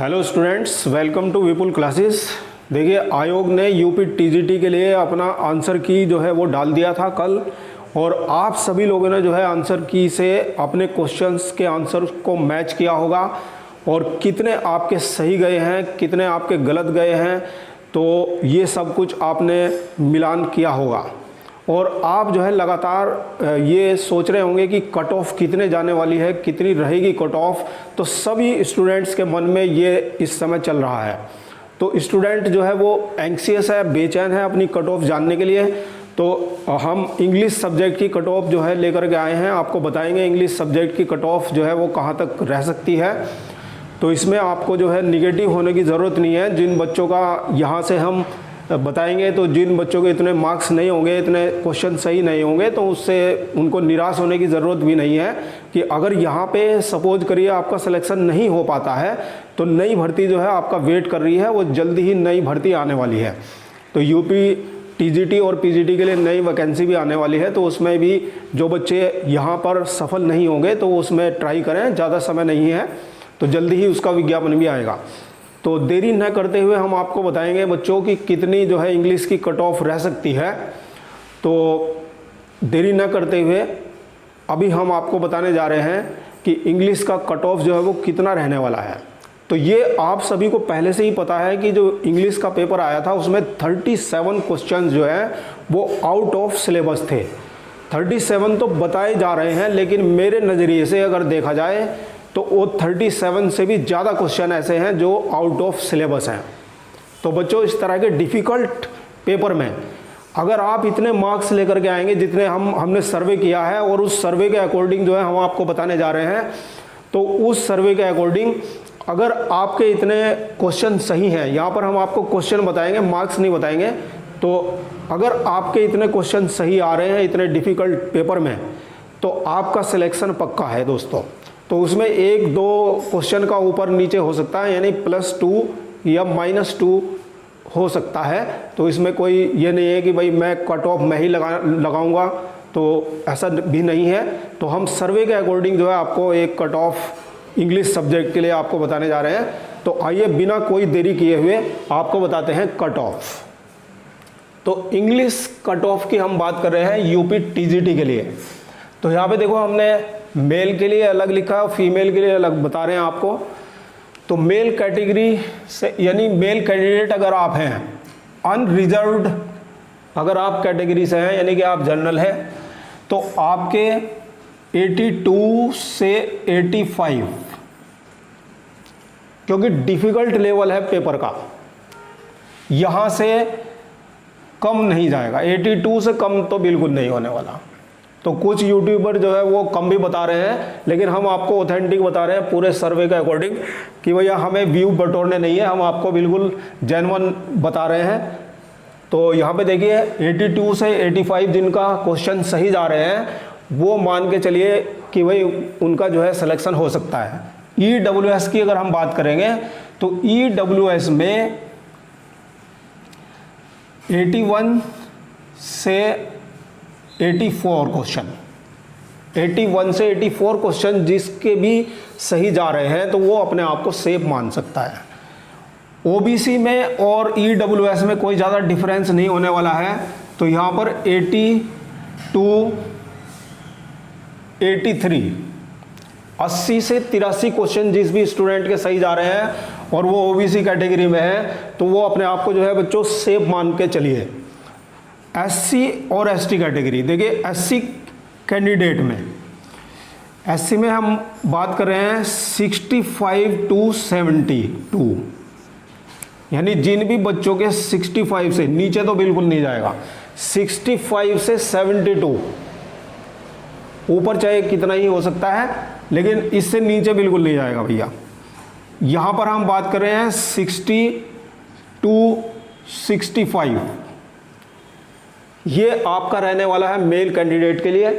Hello students, welcome to Vipul classes. देखिए, आयोग ने यूपी टीजीटी के लिए अपना आंसर की जो है वो डाल दिया था कल, और आप सभी लोगों ने जो है आंसर की से अपने क्वेश्चंस के आंसर को मैच किया होगा और कितने आपके सही गए हैं, कितने आपके गलत गए हैं, तो ये सब कुछ आपने मिलान किया होगा। और आप जो है लगातार ये सोच रहे होंगे कि कट ऑफ कितने जाने वाली है, कितनी रहेगी कट ऑफ। तो सभी स्टूडेंट्स के मन में ये इस समय चल रहा है। तो स्टूडेंट जो है वो एंक्सियस है, बेचैन है अपनी कट ऑफ जानने के लिए। तो हम इंग्लिश सब्जेक्ट की कट ऑफ जो है लेकर के आए हैं, आपको बताएंगे इंग्लिश सब्जेक्ट की कट ऑफ जो है वो कहाँ तक रह सकती है। तो इसमें आपको जो है निगेटिव होने की ज़रूरत नहीं है। जिन बच्चों का यहाँ से हम बताएंगे, तो जिन बच्चों के इतने मार्क्स नहीं होंगे, इतने क्वेश्चन सही नहीं होंगे, तो उससे उनको निराश होने की ज़रूरत भी नहीं है कि अगर यहाँ पे सपोज करिए आपका सिलेक्शन नहीं हो पाता है, तो नई भर्ती जो है आपका वेट कर रही है, वो जल्दी ही नई भर्ती आने वाली है। तो यूपी टीजीटी और पीजीटी के लिए नई वैकेंसी भी आने वाली है। तो उसमें भी जो बच्चे यहाँ पर सफल नहीं होंगे तो उसमें ट्राई करें, ज़्यादा समय नहीं है, तो जल्दी ही उसका विज्ञापन भी आएगा। तो देरी न करते हुए हम आपको बताएंगे बच्चों की कितनी जो है इंग्लिश की कट ऑफ रह सकती है। तो देरी न करते हुए अभी हम आपको बताने जा रहे हैं कि इंग्लिश का कट ऑफ जो है वो कितना रहने वाला है। तो ये आप सभी को पहले से ही पता है कि जो इंग्लिश का पेपर आया था उसमें 37 क्वेश्चन जो है वो आउट ऑफ सिलेबस थे। 37 तो बताए जा रहे हैं, लेकिन मेरे नज़रिए से अगर देखा जाए तो वो 37 से भी ज़्यादा क्वेश्चन ऐसे हैं जो आउट ऑफ सिलेबस हैं। तो बच्चों, इस तरह के डिफ़िकल्ट पेपर में अगर आप इतने मार्क्स लेकर के आएंगे जितने हमने सर्वे किया है, और उस सर्वे के अकॉर्डिंग जो है हम आपको बताने जा रहे हैं, तो उस सर्वे के अकॉर्डिंग अगर आपके इतने क्वेश्चन सही हैं, यहाँ पर हम आपको क्वेश्चन बताएंगे, मार्क्स नहीं बताएंगे, तो अगर आपके इतने क्वेश्चन सही आ रहे हैं इतने डिफ़िकल्ट पेपर में, तो आपका सिलेक्शन पक्का है दोस्तों। तो उसमें 1-2 क्वेश्चन का ऊपर नीचे हो सकता है, यानी +2 या -2 हो सकता है। तो इसमें कोई ये नहीं है कि भाई मैं कट ऑफ मैं ही लगाऊंगा, तो ऐसा भी नहीं है। तो हम सर्वे के अकॉर्डिंग जो है आपको एक कट ऑफ इंग्लिश सब्जेक्ट के लिए आपको बताने जा रहे हैं। तो आइए बिना कोई देरी किए हुए आपको बताते हैं कट ऑफ। तो इंग्लिश कट ऑफ की हम बात कर रहे हैं यूपी टीजीटी के लिए। तो यहाँ पे देखो, हमने मेल के लिए अलग लिखा और फीमेल के लिए अलग बता रहे हैं आपको। तो मेल कैटेगरी से, यानी मेल कैंडिडेट अगर आप हैं, अनरिजर्व्ड अगर आप कैटेगरी से हैं, यानी कि आप जनरल हैं, तो आपके 82 से 85, क्योंकि डिफ़िकल्ट लेवल है पेपर का, यहाँ से कम नहीं जाएगा। 82 से कम तो बिल्कुल नहीं होने वाला। तो कुछ यूट्यूबर जो है वो कम भी बता रहे हैं, लेकिन हम आपको ऑथेंटिक बता रहे हैं पूरे सर्वे के अकॉर्डिंग कि भैया हमें व्यू बटोरने नहीं है, हम आपको बिल्कुल जेन्युइन बता रहे हैं। तो यहाँ पे देखिए, 82 से 85 जिनका क्वेश्चन सही जा रहे हैं, वो मान के चलिए कि भाई उनका जो है सिलेक्शन हो सकता है। EWS की अगर हम बात करेंगे तो EWS में 81 से 84 क्वेश्चन, 81 से 84 क्वेश्चन जिसके भी सही जा रहे हैं, तो वो अपने आप को सेफ मान सकता है। ओबीसी में और EWS में कोई ज़्यादा डिफरेंस नहीं होने वाला है। तो यहाँ पर 82, 83, 80 से 83 क्वेश्चन जिस भी स्टूडेंट के सही जा रहे हैं और वो ओबीसी कैटेगरी में है, तो वो अपने आप को जो है बच्चों सेफ मान के चलिए। एससी और एसटी कैटेगरी, देखिए एससी कैंडिडेट में, एससी में हम बात कर रहे हैं 65 to 72, यानी जिन भी बच्चों के 65 से नीचे तो बिल्कुल नहीं जाएगा, 65 से 72 ऊपर चाहे कितना ही हो सकता है, लेकिन इससे नीचे बिल्कुल नहीं जाएगा भैया। यहाँ पर हम बात कर रहे हैं 60 to 65, ये आपका रहने वाला है मेल कैंडिडेट के लिए।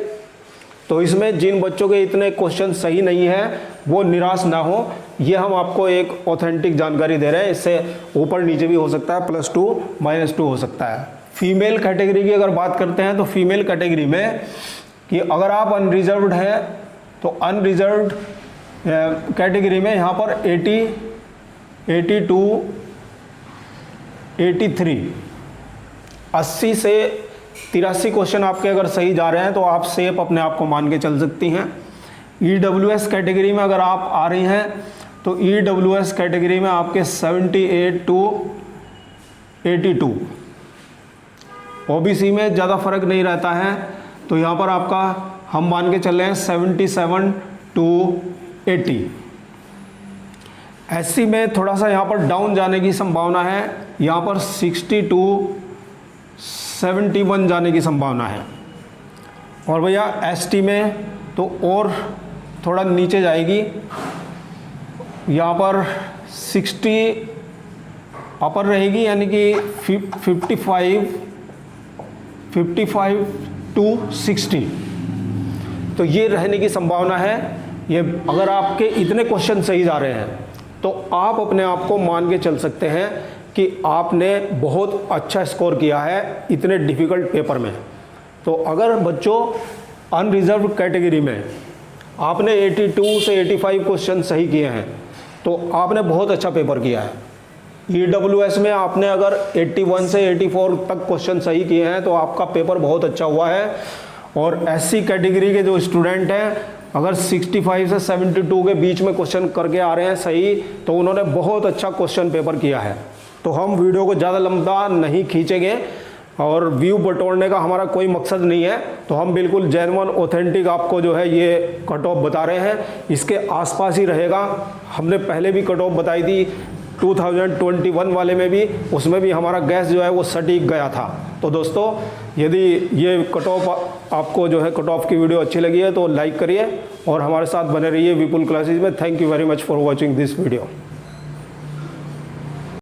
तो इसमें जिन बच्चों के इतने क्वेश्चन सही नहीं है वो निराश ना हो, ये हम आपको एक ऑथेंटिक जानकारी दे रहे हैं। इससे ऊपर नीचे भी हो सकता है, +2 -2 हो सकता है। फीमेल कैटेगरी की अगर बात करते हैं तो फीमेल कैटेगरी में कि अगर आप अनरिजर्व्ड हैं तो अनरिजर्व्ड कैटेगरी में यहाँ पर 82, 83, 80 से 83 क्वेश्चन आपके अगर सही जा रहे हैं तो आप सेफ अपने आप को मान के चल सकती हैं। EWS कैटेगरी में अगर आप आ रही हैं तो EWS कैटेगरी में आपके 78 to 82, OBC में ज़्यादा फर्क नहीं रहता है तो यहाँ पर आपका हम मान के चल रहे हैं 77 to 80। SC में थोड़ा सा यहाँ पर डाउन जाने की संभावना है, यहाँ पर 60 to 71 जाने की संभावना है। और भैया ST में तो और थोड़ा नीचे जाएगी, यहाँ पर 60 अपर रहेगी, यानी कि 55 to 60, तो ये रहने की संभावना है। ये अगर आपके इतने क्वेश्चन सही जा रहे हैं तो आप अपने आप को मान के चल सकते हैं कि आपने बहुत अच्छा स्कोर किया है इतने डिफ़िकल्ट पेपर में। तो अगर बच्चों अनरिजर्व कैटेगरी में आपने 82 से 85 क्वेश्चन सही किए हैं तो आपने बहुत अच्छा पेपर किया है। EWS में आपने अगर 81 से 84 तक क्वेश्चन सही किए हैं तो आपका पेपर बहुत अच्छा हुआ है। और SC कैटेगरी के जो स्टूडेंट हैं अगर 65 से 72 के बीच में क्वेश्चन करके आ रहे हैं सही, तो उन्होंने बहुत अच्छा क्वेश्चन पेपर किया है। तो हम वीडियो को ज़्यादा लंबा नहीं खींचेंगे और व्यू बटोरने का हमारा कोई मकसद नहीं है, तो हम बिल्कुल जेन्युइन ऑथेंटिक आपको जो है ये कट ऑफ बता रहे हैं, इसके आसपास ही रहेगा। हमने पहले भी कट ऑफ बताई थी 2021 वाले में भी, उसमें भी हमारा गैस जो है वो सटीक गया था। तो दोस्तों यदि ये कट ऑफ आपको जो है कट ऑफ की वीडियो अच्छी लगी है तो लाइक करिए और हमारे साथ बने रहिए विपुल क्लासेस में। Thank you very much for watching this video.